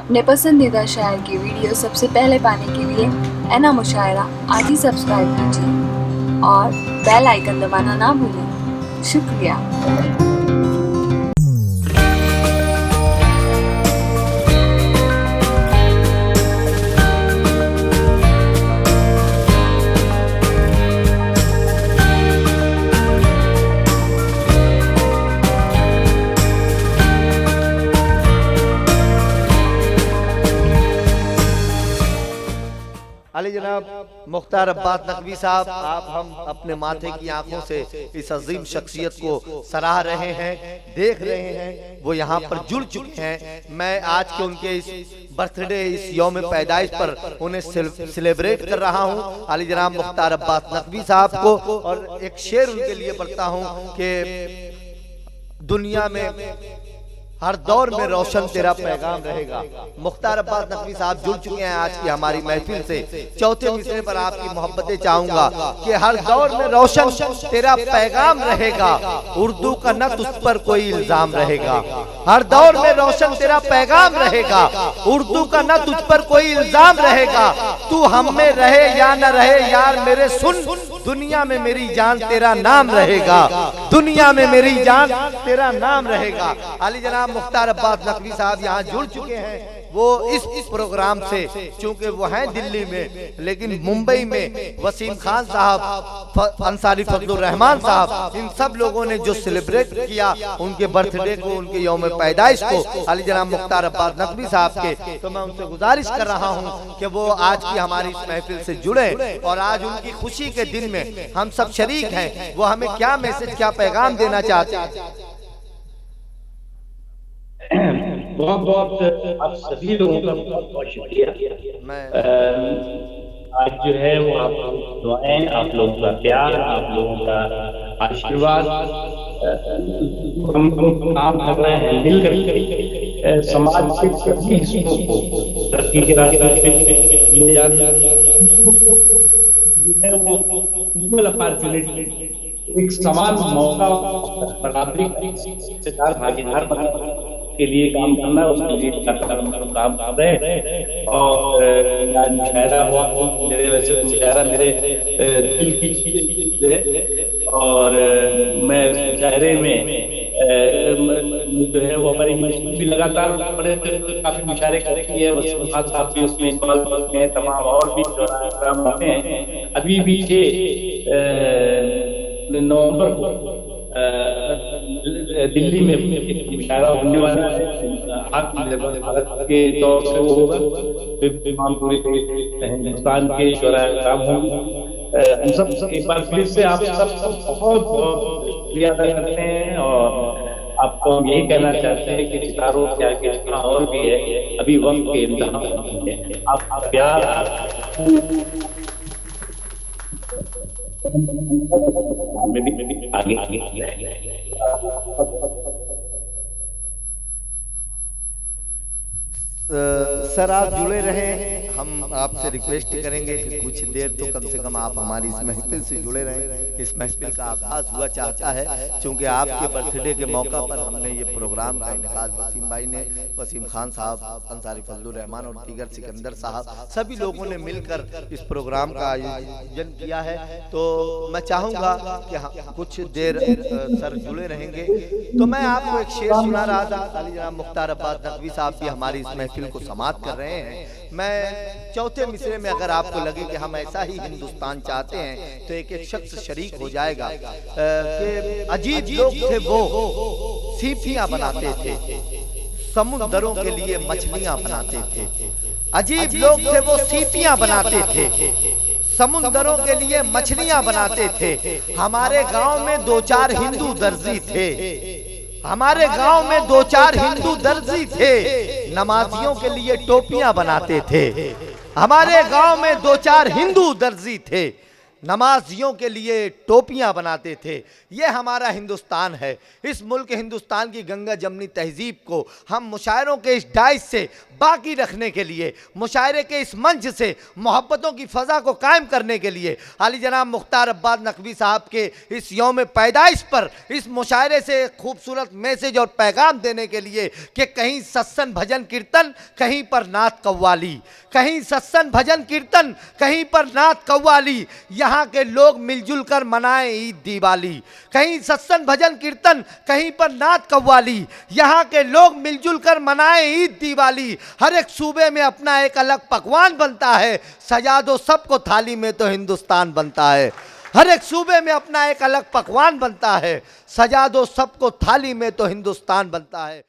अपने पसंदीदा शायर की वीडियो सबसे पहले पाने के लिए एना मुशायरा आज ही सब्सक्राइब कीजिए और बेल आइकन दबाना ना भूलें। शुक्रिया। अली जनाब मुख्तार अब्बास नकवी साहब, आप हम अपने माथे की आंखों से इस अजीम शख्सियत को सराह रहे हैं, देख रहे हैं, वो यहाँ पर जुड़ चुके हैं। मैं आज के उनके इस बर्थडे, इस यौम पैदाइश पर उन्हें सेलिब्रेट कर रहा हूँ, अली जनाब मुख्तार अब्बास नकवी साहब को। और एक शेर उनके लिए पढ़ता हूँ कि दुनिया में हर दौर में रोशन तेरा पैगाम रहेगा। मुख्तार अब्बास नकवी साहब जुड़ चुके हैं आज की हमारी महफिल से। चौथे मिसरे पर आपकी मोहब्बतें चाहूंगा कि हर दौर में रोशन तेरा पैगाम रहेगा, उर्दू का न तुझ पर कोई इल्जाम रहेगा। हर दौर में रोशन तेरा पैगाम रहेगा, उर्दू का न तुझ पर कोई इल्जाम रहेगा। तू हम में रहे या न रहे यार मेरे सुन, दुनिया में मेरी जान तेरा नाम रहेगा, दुनिया में मेरी जान तेरा नाम रहेगा। अली जनाब मुख्तार अब्बास नकवी साहब यहाँ जुड़ चुके हैं। वो इस प्रोग्राम से, चूंकि वो हैं दिल्ली में, लेकिन मुंबई में वसीम खान साहब, अंसारी फजलुर रहमान साहब, इन सब लोगों ने जो सेलिब्रेट किया उनके बर्थडे को, उनके यौम पैदाइश को, अली जनाब मुख्तार अब्बास नकवी साहब के, तो मैं उनसे गुजारिश कर रहा हूँ कि वो आज की हमारी इस महफिल से जुड़े। और आज उनकी खुशी के दिन में हम सब शरीक हैं। वो हमें क्या मैसेज, क्या पैगाम देना चाहते हैं? बहुत बहुत आप सभी लोगों का बहुत बहुत शुक्रिया। मैं आज जो है वो आप लोगों की दुआएं, आप लोगों का प्यार, आप लोगों का आशीर्वाद, हम काम कर रहे हैं मिलकर समाज के सभी हिस्सों को तरक्की के रास्ते पे ले जाना है। वो इक्वल अपॉर्चुनिटी, एक समान मौका, बराबरी का भागीदार बनने के लिए काम करना है, उसके लिए काम कर रहे हैं। और आज मुशायरा हुआ, मेरे वैसे मुशायरा मेरे दिल की चीज है। और मैं मुशायरे में जो है वो हमारी यूनिवर्सिटी भी लगातार बड़े काफी मुशायरे करती है, वसीम खान साहब भी उसमें इन्वॉल्व होते हैं, तमाम और भी प्रोग्राम होते हैं। अभी भी 6 नवंबर को दिल्ली में मुशायरा होने वाला है, भारत के तौर से वो होगा, तमाम पूरे हिंदुस्तान के शुराकाम होंगे। हम सब एक बार फिर से आप सब बहुत बहुत शुक्रिया अदा करते हैं। और आपको हम यही कहना चाहते हैं कि सितारों के आगे जितना और भी है, अभी वक्त के इम्तिहान है। आप प्यार आगे सर आप जुड़े रहें। हम आपसे रिक्वेस्ट करेंगे कि कुछ देर तो कम से कम आप हमारी इस महफिल से जुड़े रहें। इस महफिल का आगाज हुआ चाहता है, क्योंकि आपके बर्थडे के मौका पर हमने ये प्रोग्राम का इनेकाद वसीम भाई ने, वसीम खान साहब, अंसारी फजलुर रहमान और दीगर सिकंदर साहब, सभी लोगों ने मिलकर इस प्रोग्राम का आयोजन किया है। तो मैं चाहूँगा कि कुछ देर सर जुड़े रहेंगे। तो मैं आपको एक शेर सुना रहा था। अली जनाब मुख्तार अब्बास नकवी साहब भी हमारी इस महफिल को समाप्त कर रहे हैं। मैं चौथे मिसरे में, अगर आपको लगे कि हम ऐसा ही हिंदुस्तान चाहते हैं, तो एक एक शख्स शरीक हो जाएगा कि अजीब लोग थे वो, सीपियां बनाते थे, समुद्रों के लिए मछलियां बनाते थे। अजीब लोग थे वो, सीपियां बनाते थे, समुद्रों के लिए मछलियां बनाते थे। हमारे गांव में 2-4 हिंदू दर्जी थे, हमारे गांव में 2-4 हिंदू दर्जी थे, नमाजियों के लिए टोपियां बनाते थे। हमारे गांव में 2-4 हिंदू दर्जी थे, नमाजियों के लिए टोपियां बनाते थे। ये हमारा हिंदुस्तान है। इस मुल्क हिंदुस्तान की गंगा जमनी तहजीब को हम मुशायरों के इस डाइस से बाकी रखने के लिए, मुशायरे के इस मंच से मोहब्बतों की फ़ज़ा को कायम करने के लिए, आली जनाब मुख्तार अब्बास नकवी साहब के इस यौम पैदाइश पर इस मुशायरे से खूबसूरत मैसेज और पैगाम देने के लिए कि कहीं सत्संग भजन कीर्तन, कहीं पर नात कव्वाली, कहीं सत्संग भजन कीर्तन, कहीं पर नात कव्वाली, यहाँ के लोग मिलजुल कर मनाएं ईद दिवाली। कहीं सत्संग भजन कीर्तन, कहीं पर नात कव्वाली, यहाँ के लोग मिलजुल कर मनाएं ईद दिवाली। हर एक सूबे में अपना एक अलग पकवान बनता है, सजा दो सबको थाली में तो हिंदुस्तान बनता है। हर एक सूबे में अपना एक अलग पकवान बनता है, सजा दो सबको थाली में तो हिंदुस्तान बनता है।